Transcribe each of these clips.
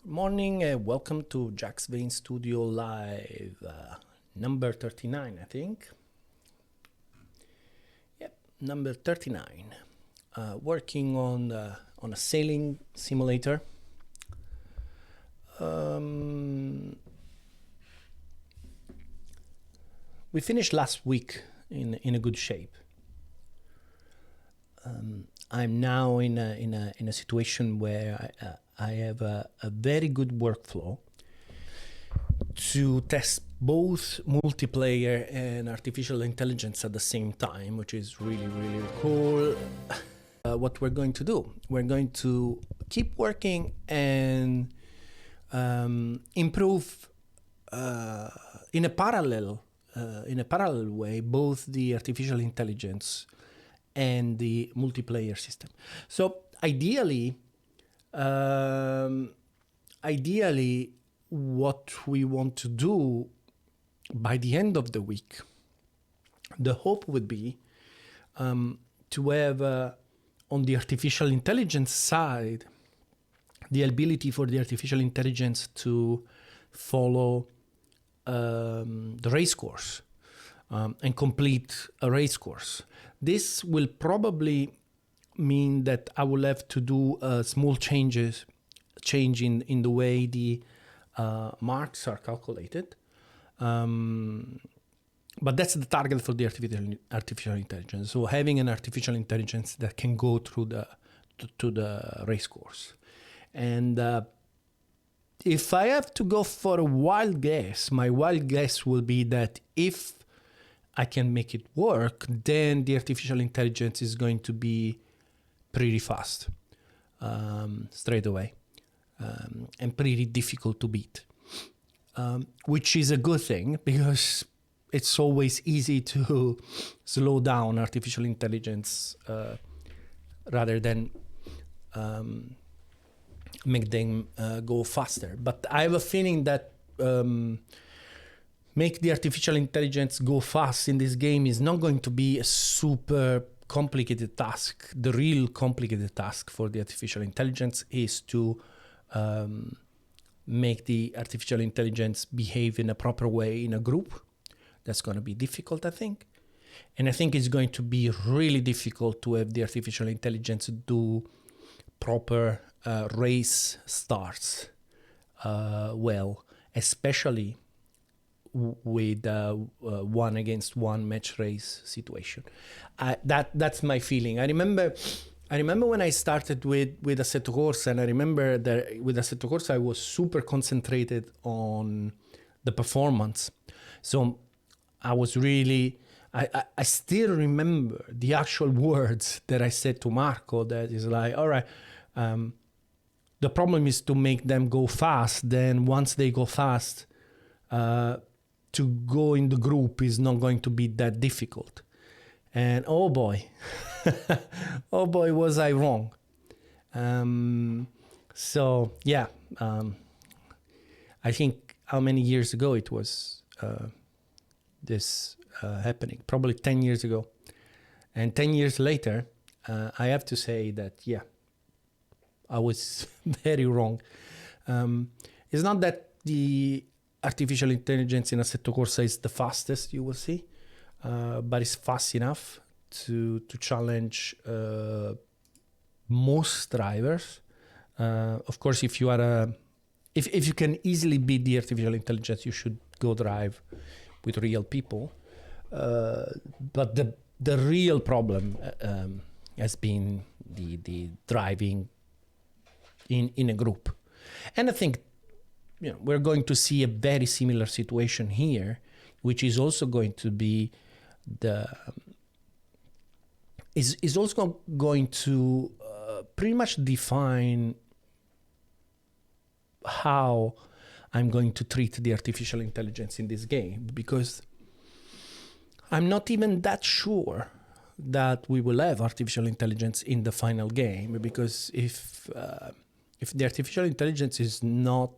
Good morning, welcome to Jaxx Vane Studio Live, number 39, I think. Yep, number 39. Working on a sailing simulator. We finished last week in a good shape. I'm now in a situation where I have a very good workflow to test both multiplayer and artificial intelligence at the same time, which is really, really cool. What we're going to do, we're going to keep working and improve in a parallel way both the artificial intelligence and the multiplayer system. So ideally, what we want to do by the end of the week, the hope would be to have on the artificial intelligence side, the ability for the artificial intelligence to follow the race course and complete a race course. This will probably mean that I will have to do small change in the way the marks are calculated. But that's the target for the artificial intelligence. So having an artificial intelligence that can go through the race course. And if I have to go for a wild guess, my wild guess will be that if I can make it work, then the artificial intelligence is going to be pretty fast, straight away, and pretty difficult to beat, which is a good thing because it's always easy to slow down artificial intelligence rather than make them go faster. But I have a feeling that make the artificial intelligence go fast in this game is not going to be a super complicated task. The real complicated task for the artificial intelligence is to make the artificial intelligence behave in a proper way in a group. That's going to be difficult, I think. And I think it's going to be really difficult to have the artificial intelligence do proper race starts well, especially with one against one match race situation. That's my feeling. I remember when I started with Assetto Corsa, and I remember that with Assetto Corsa I was super concentrated on the performance. So I was really, I still remember the actual words that I said to Marco, that is like, all right, the problem is to make them go fast. Then once they go fast, to go in the group is not going to be that difficult. And oh boy, oh boy, was I wrong. So yeah, I think how many years ago it was this happening? Probably 10 years ago. And 10 years later, I have to say that, yeah, I was very wrong. It's not that the artificial intelligence in Assetto Corsa is the fastest you will see, but it's fast enough to challenge most drivers. Of course, if you are if you can easily beat the artificial intelligence, you should go drive with real people. But the real problem has been the driving in a group. And I think we're going to see a very similar situation here, which is also going to be is also going to pretty much define how I'm going to treat the artificial intelligence in this game, because I'm not even that sure that we will have artificial intelligence in the final game, because if the artificial intelligence is not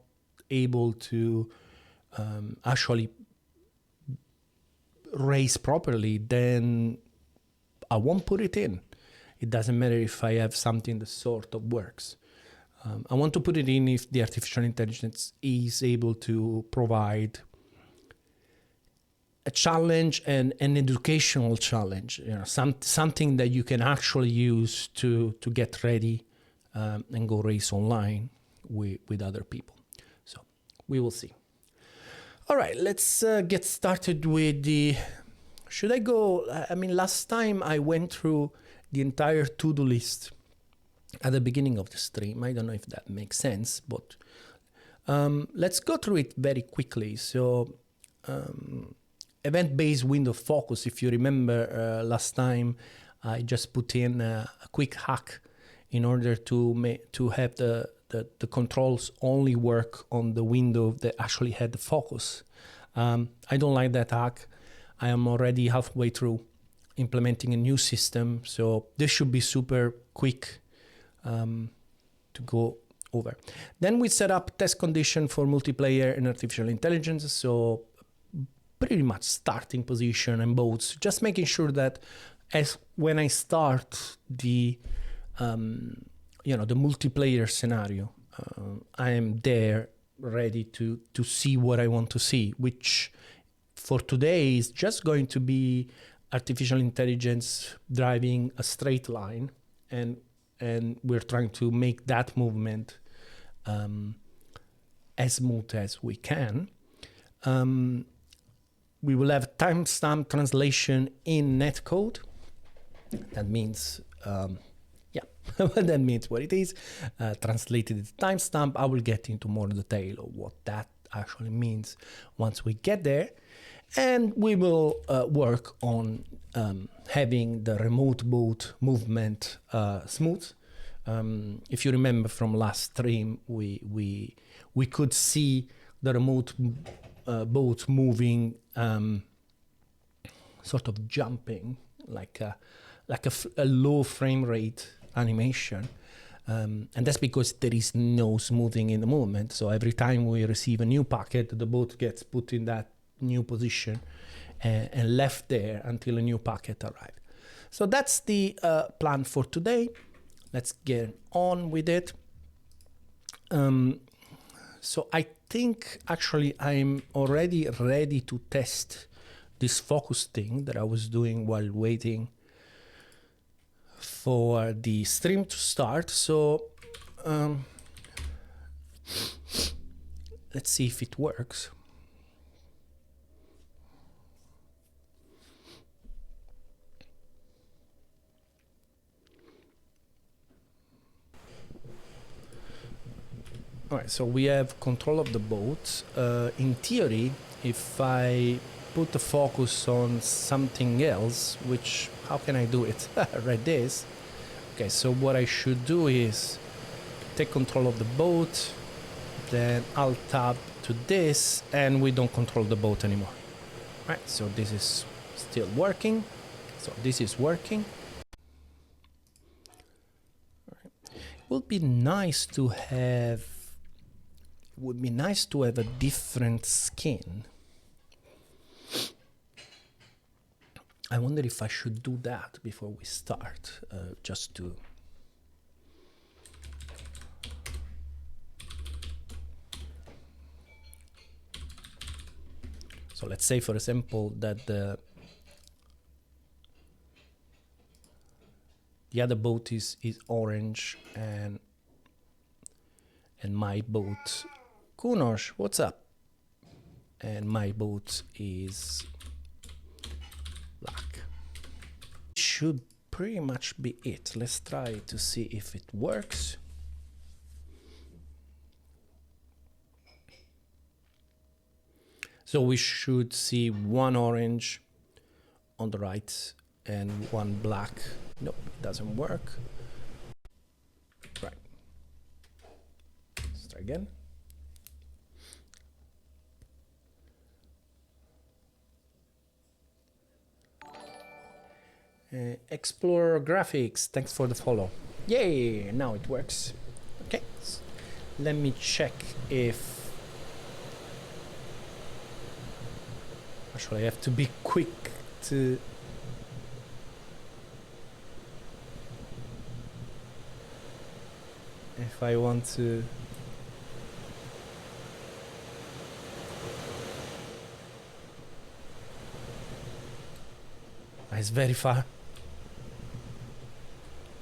able to actually race properly, then I won't put it in. It doesn't matter if I have something that sort of works. I want to put it in if the artificial intelligence is able to provide a challenge and an educational challenge, something that you can actually use to get ready and go race online with other people. So we will see. All right, let's get started with the, should I go, I mean, last time I went through the entire to-do list at the beginning of the stream. I don't know if that makes sense, but let's go through it very quickly. So event-based window focus, if you remember last time, I just put in a quick hack in order to have the controls only work on the window that actually had the focus. I don't like that hack. I am already halfway through implementing a new system, so this should be super quick to go over. Then we set up test condition for multiplayer and artificial intelligence, so pretty much starting position and boats, just making sure that as when I start the the multiplayer scenario, I am there ready to see what I want to see, which for today is just going to be artificial intelligence driving a straight line, and we're trying to make that movement as smooth as we can. We will have timestamp translation in netcode. That means, that means what it is. Translated timestamp. I will get into more detail of what that actually means once we get there. And we will work on having the remote boat movement smooth. If you remember from last stream, we could see the remote boat moving, sort of jumping like a low frame rate animation, and that's because there is no smoothing in the movement. So every time we receive a new packet, the boat gets put in that new position and left there until a new packet arrives. So that's the plan for today. Let's get on with it. So I think actually I'm already ready to test this focus thing that I was doing while waiting for the stream to start. So let's see if it works. All right, so we have control of the boat. In theory, if I put the focus on something else, which, how can I do it? Right, this. Okay, so what I should do is take control of the boat, then I'll tab to this, and we don't control the boat anymore. All right, so this is still working. So this is working. All right. It would be nice to have a different skin. I wonder if I should do that before we start, just to... So let's say, for example, that the other boat is orange and my boat, Kunos, what's up? And my boat is black. Should pretty much be it. Let's try to see if it works. So we should see one orange on the right and one black. Nope, it doesn't work. Right. Let's try again. Explore graphics, thanks for the follow. Yay, now it works. Okay, let me check if... Actually, I have to be quick to... if I want to. It's very far.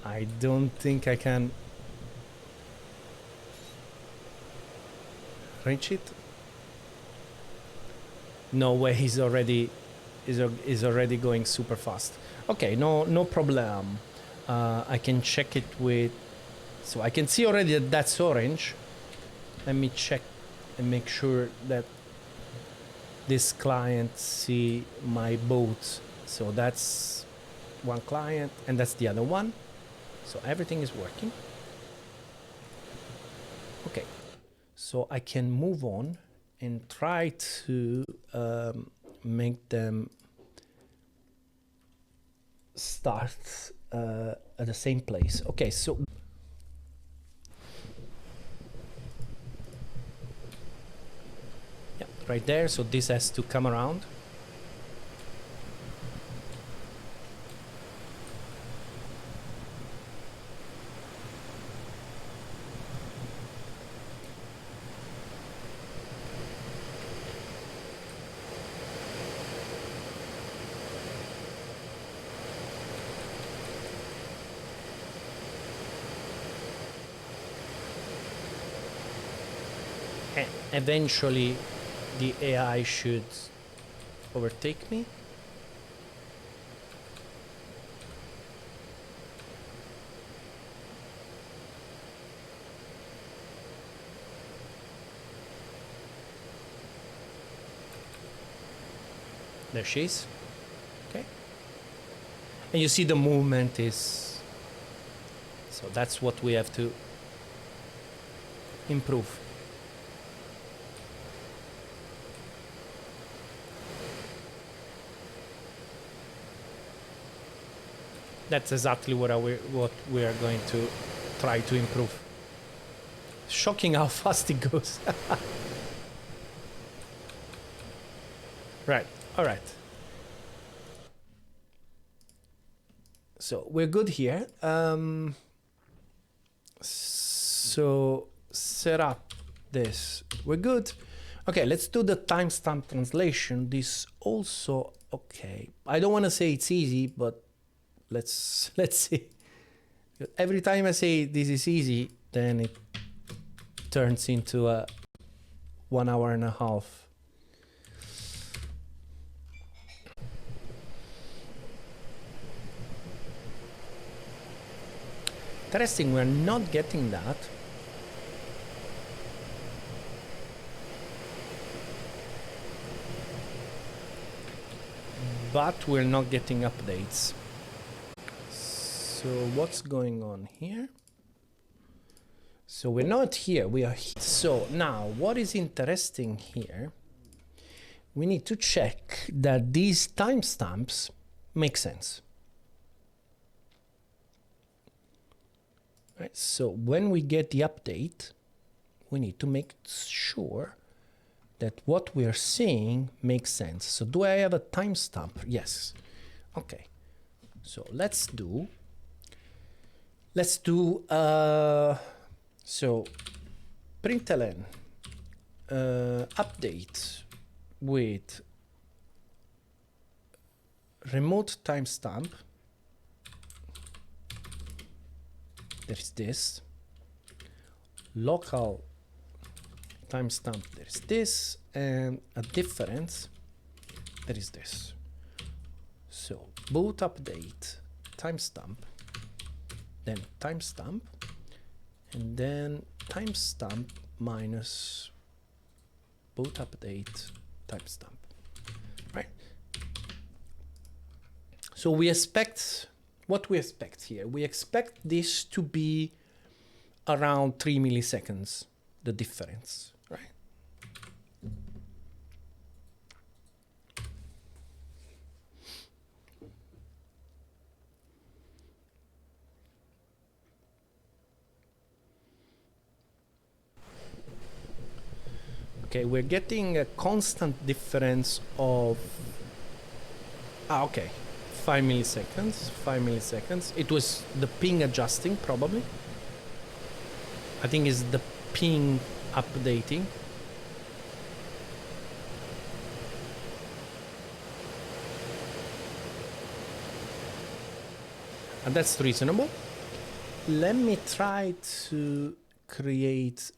I don't think I can reach it. No way, he's already going super fast. Okay, no problem. I can check it with, so I can see already that that's orange. Let me check and make sure that this client see my boat. So that's one client and that's the other one. So everything is working. Okay, so I can move on and try to make them start at the same place. Okay, so yeah, right there. So this has to come around. Eventually the AI should overtake me. There she is. Okay. And you see the movement is, so that's what we have to improve. That's exactly what we are going to try to improve. Shocking how fast it goes. Right, all right. So we're good here. So set up this. We're good. Okay, let's do the timestamp translation. This also, okay. I don't want to say it's easy, but let's see. Every time I say this is easy, then it turns into a 1 hour and a half. Interesting, we're not getting that. But we're not getting updates. So what's going on here? So we're not here, we are here. So now what is interesting here, we need to check that these timestamps make sense. Right, so when we get the update, we need to make sure that what we are seeing makes sense. So do I have a timestamp? Yes. Okay. So let's do so println update with remote timestamp. There is this local timestamp. There is this, and a difference. There is this. So boot update timestamp, then timestamp, and then timestamp minus boot update timestamp. Right. So we expect. What we expect here, we expect this to be around 3 milliseconds, the difference, right? Okay, we're getting a constant difference of, okay. 5 milliseconds, 5 milliseconds. It was the ping adjusting, probably. I think it's the ping updating. And that's reasonable. Let me try to create,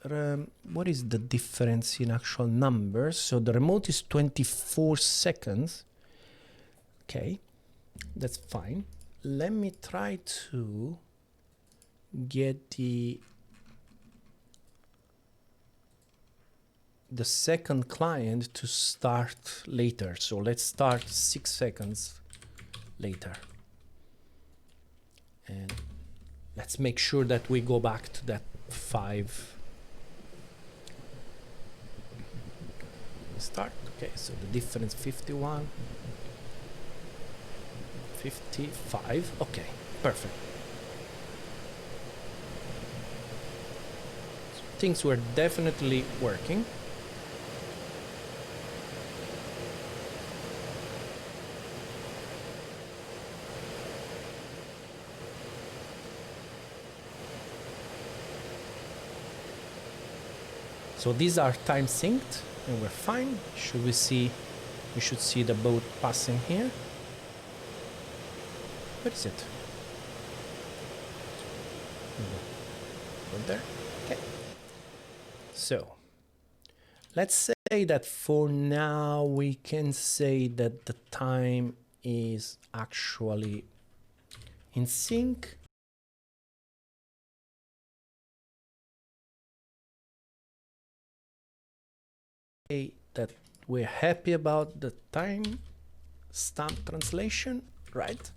what is the difference in actual numbers? So the remote is 24 seconds. Okay, that's fine. Let me try to get the second client to start later. So let's start 6 seconds later. And let's make sure that we go back to that 5. Start. Okay, so the difference 51, 55. Okay, perfect. So things were definitely working. So these are time synced and we're fine. We should see the boat passing here. Where is it? Over there. Okay. So let's say that for now we can say that the time is actually in sync. That we're happy about the time stamp translation, right?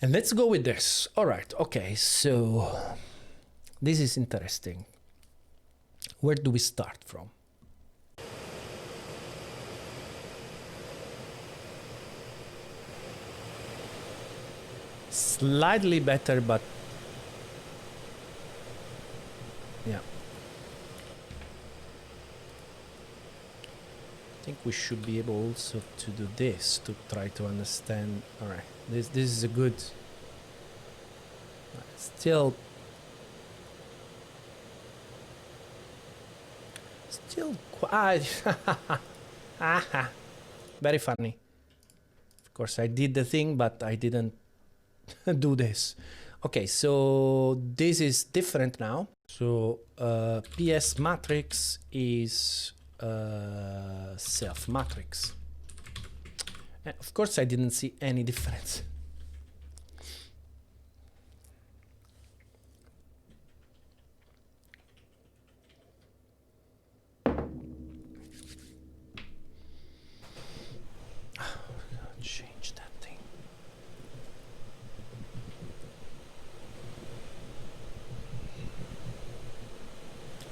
And let's go with this. All right, okay, so this is interesting. Where do we start from? Slightly better, but yeah. I think we should be able also to do this to try to understand. All right, this is a good. Still quite very funny. Of course, I did the thing, but I didn't do this. Okay, so this is different now. So PS matrix is self matrix. And of course, I didn't see any difference. Change that thing.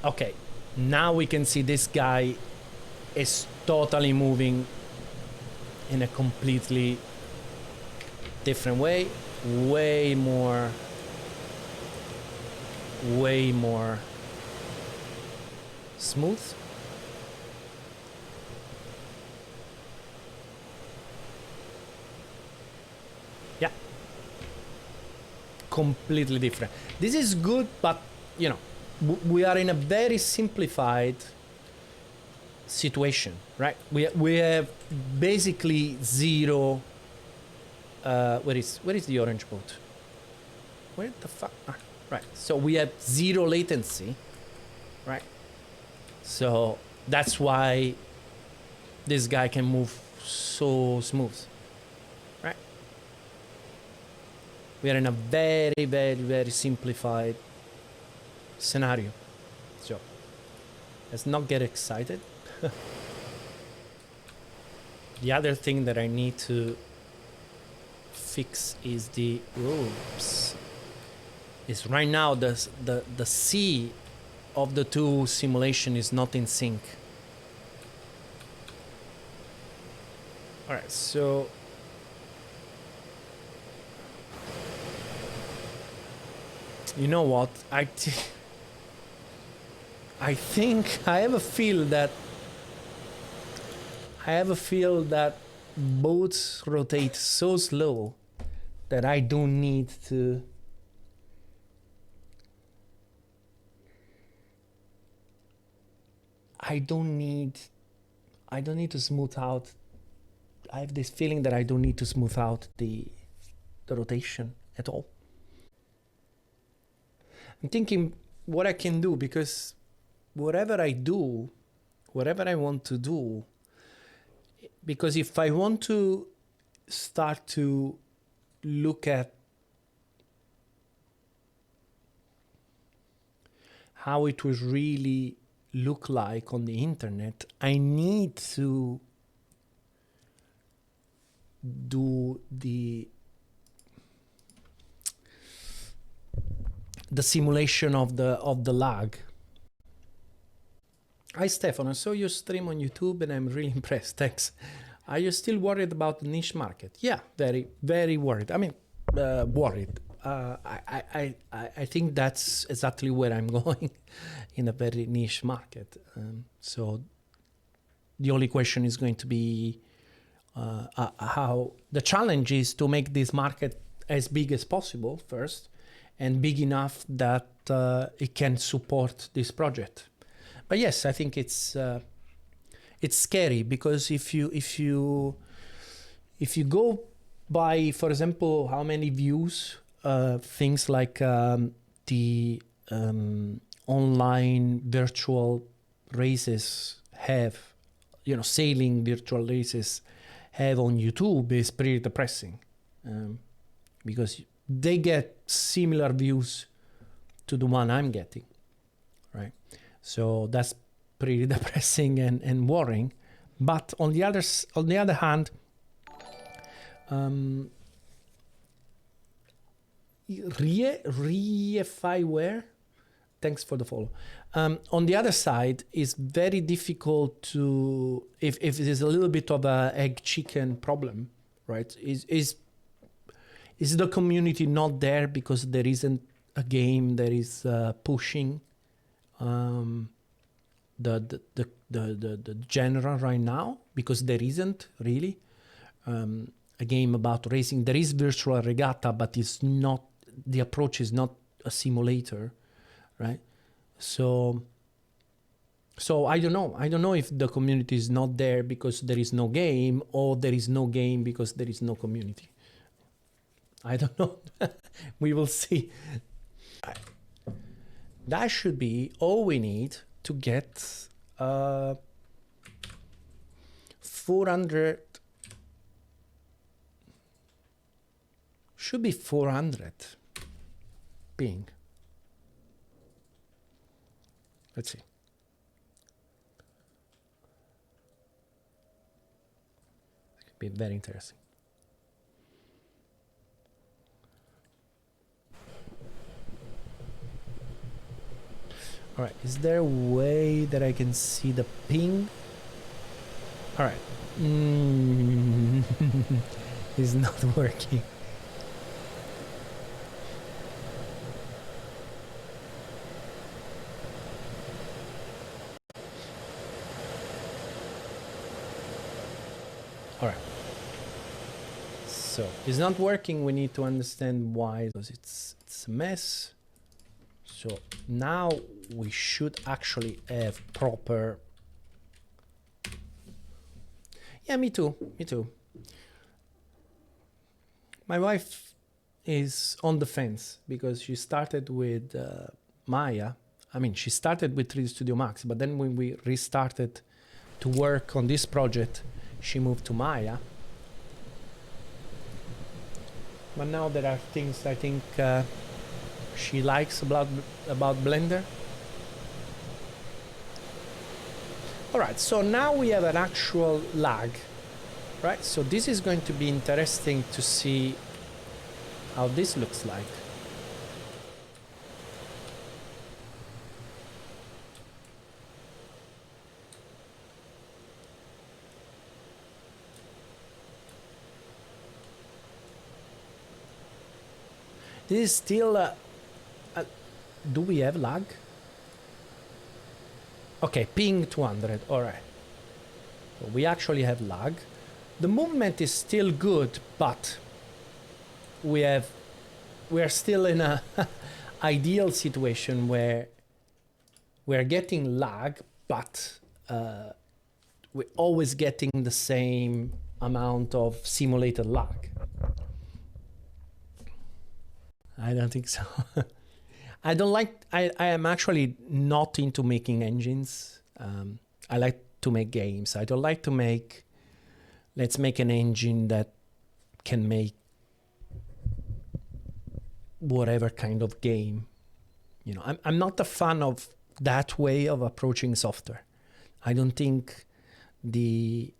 Okay, now we can see this guy is totally moving in a completely different way, way more smooth. Yeah, completely different. This is good, but you know, we are in a very simplified situation, right? We have basically zero. Where is the orange boat? Where the fuck? Right. So we have zero latency, right? So that's why this guy can move so smooth, right? We are in a very, very, very simplified scenario. So let's not get excited. The other thing that I need to fix is the ropes. Is right now the C of the two simulation is not in sync. All right, so you know what? I think I have a feel that boats rotate so slow that I don't need to. I don't need to smooth out. I have this feeling that I don't need to smooth out the rotation at all. I'm thinking what I can do, because whatever I do, whatever I want to do, because if I want to start to look at how it would really look like on the internet, I need to do the simulation of the lag. Hi Stefan, I saw your stream on YouTube and I'm really impressed. Thanks. Are you still worried about the niche market? Yeah, very, very worried. I mean, worried. I think that's exactly where I'm going, in a very niche market. So the only question is going to be how the challenge is to make this market as big as possible first, and big enough that it can support this project. But yes, I think it's scary, because if you go by, for example, how many views things like the online virtual races have, you know, sailing virtual races have on YouTube, is pretty depressing, because they get similar views to the one I'm getting, right? So that's pretty depressing and worrying. But on the other hand, Riefaiware, thanks for the follow. On the other side, it's very difficult to, if there's a little bit of a egg chicken problem, right? Is the community not there because there isn't a game that is pushing the genre right now? Because there isn't really a game about racing. There is virtual regatta, but it's not, the approach is not a simulator, right? So I don't know if the community is not there because there is no game, or there is no game because there is no community. I don't know. We will see. That should be all we need to get 400. Should be 400 ping. Let's see. It could be very interesting. All right, is there a way that I can see the ping? All right. It's not working. All right. So it's not working. We need to understand why, because it's a mess. So now we should actually have proper. Yeah, me too. Me too. My wife is on the fence because she started with Maya. I mean, she started with 3D Studio Max, but then when we restarted to work on this project, she moved to Maya. But now there are things I think she likes about Blender. All right, so now we have an actual lag, right? So this is going to be interesting to see how this looks like. This is still do we have lag? Okay, ping 200, all right. So we actually have lag. The movement is still good, but we are still in a ideal situation where we're getting lag, but we're always getting the same amount of simulated lag. I don't think so. I don't like, I am actually not into making engines. I like to make games. I don't like to make, let's make an engine that can make whatever kind of game. You know, I'm not a fan of that way of approaching software. I don't think the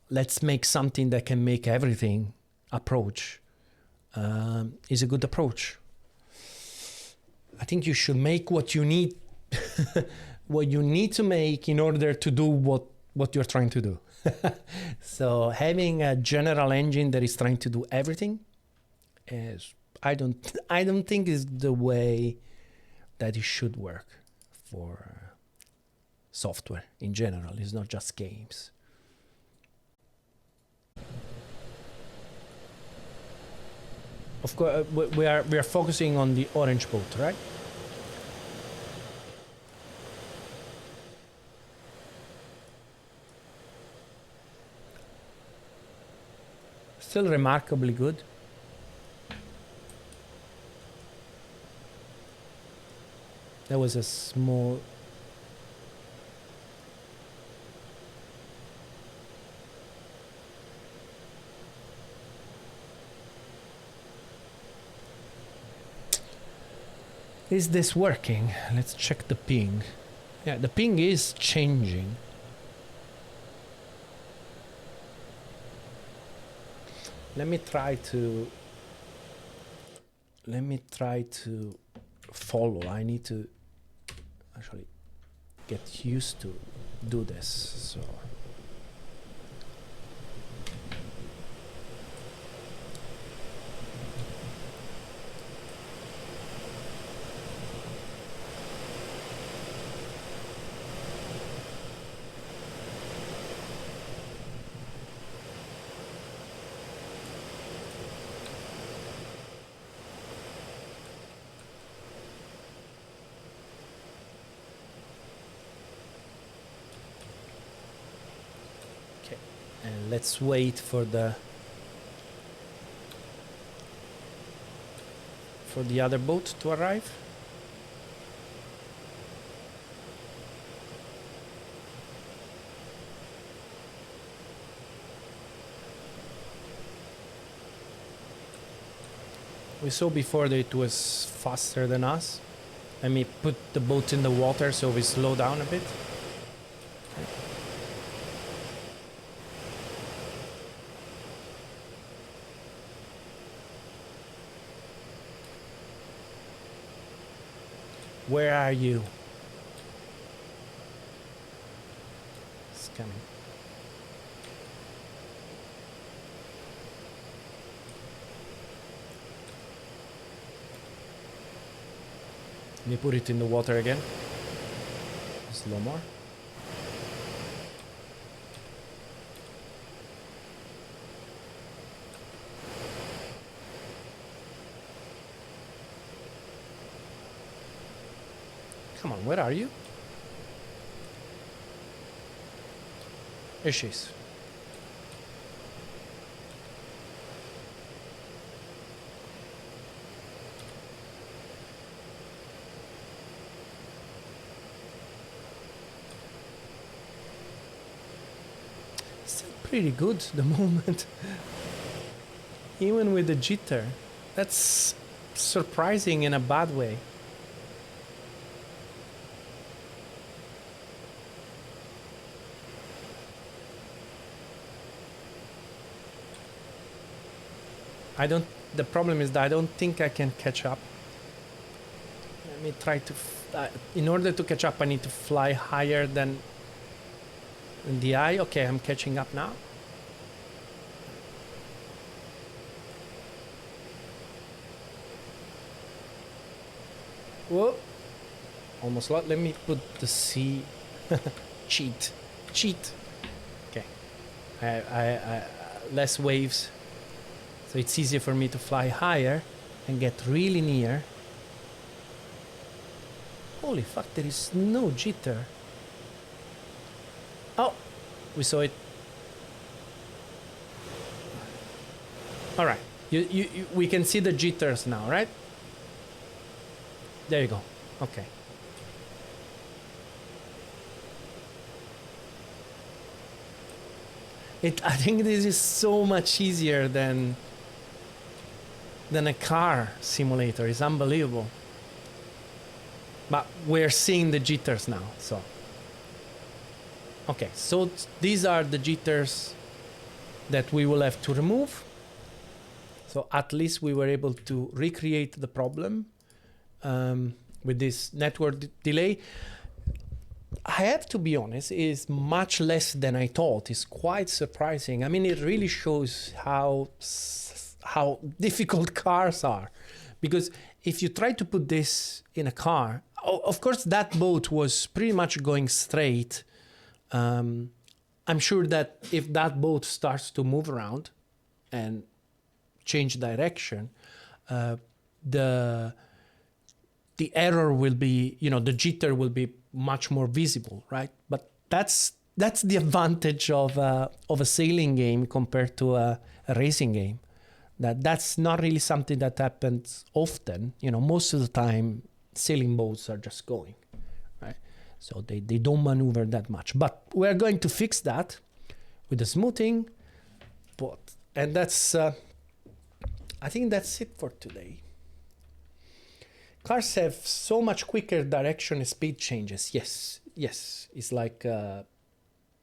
let's make something that can make everything approach is a good approach. I think you should make what you need, what you need to make in order to do what you're trying to do. So having a general engine that is trying to do everything is, I don't think is the way that it should work for software in general. It's not just games. Of course, we are focusing on the orange boat, right? Still remarkably good. There was a small... Is this working? Let's check the ping. Yeah, the ping is changing. Let me try to follow. I need to actually get used to do this. So let's wait for the other boat to arrive. We saw before that it was faster than us. Let me put the boat in the water so we slow down a bit. Where are you? It's coming. Let me put it in the water again. Slow more. Come on, where are you? Here she is. Still pretty good the moment. Even with the jitter. That's surprising in a bad way. The problem is that I don't think I can catch up. Let me try to, in order to catch up, I need to fly higher than the eye. Okay, I'm catching up now. Whoa, almost lot. Let me put the C, cheat. Okay, I less waves. So it's easier for me to fly higher and get really near. Holy fuck, there is no jitter. We saw it. All right, we can see the jitters now, right? There you go. Okay. I think this is so much easier than a car simulator. It's unbelievable. But we're seeing the jitters now, so. Okay, so these are the jitters that we will have to remove. So at least we were able to recreate the problem with this network delay. I have to be honest, it's much less than I thought. It's quite surprising. I mean, it really shows how difficult cars are. Because if you try to put this in a car, of course that boat was pretty much going straight. I'm sure that if that boat starts to move around and change direction, the error will be, the jitter will be much more visible, right? But that's the advantage of a sailing game compared to a racing game. That's not really something that happens often. Most of the time sailing boats are just going, right? So they don't maneuver that much. But we're going to fix that with the smoothing. And that's I think that's it for today. Cars have so much quicker direction and speed changes. Yes, it's like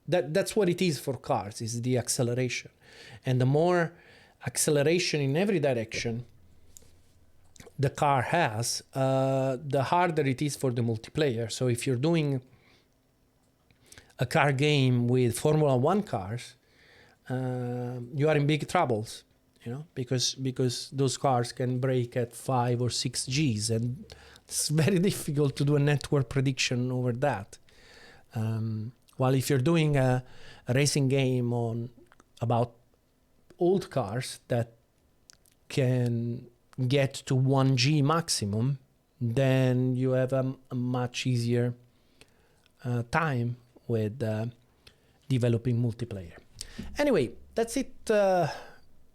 that's what it is for cars, is the acceleration. And the more acceleration in every direction the car has, the harder it is for the multiplayer. So if you're doing a car game with Formula 1 cars, you are in big troubles. Because those cars can brake at 5 or 6 Gs, and it's very difficult to do a network prediction over that. While if you're doing a racing game about old cars that can get to 1 G maximum, then you have a much easier time with developing multiplayer. Anyway, that's it.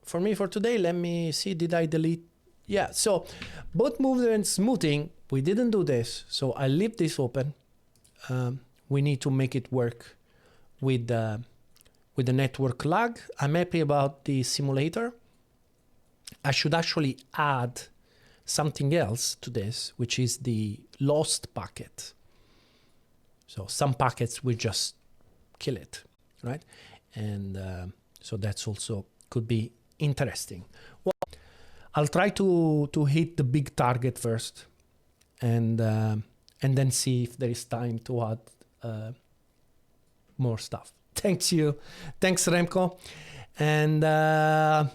For me for today. Let me see, did I delete? Yeah, so both movement and smoothing, we didn't do this, so I leave this open. We need to make it work with the network lag. I'm happy about the simulator. I should actually add something else to this, which is the lost packet. So some packets will just kill it, right? And so that's also could be interesting. Well, I'll try to hit the big target first, and then see if there is time to add more stuff. Thanks Remco, and I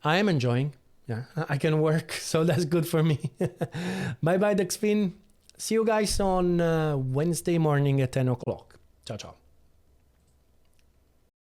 am enjoying. Yeah, I can work, so that's good for me. Bye bye, Jaxx Vane. See you guys on Wednesday morning at 10 o'clock. Ciao ciao.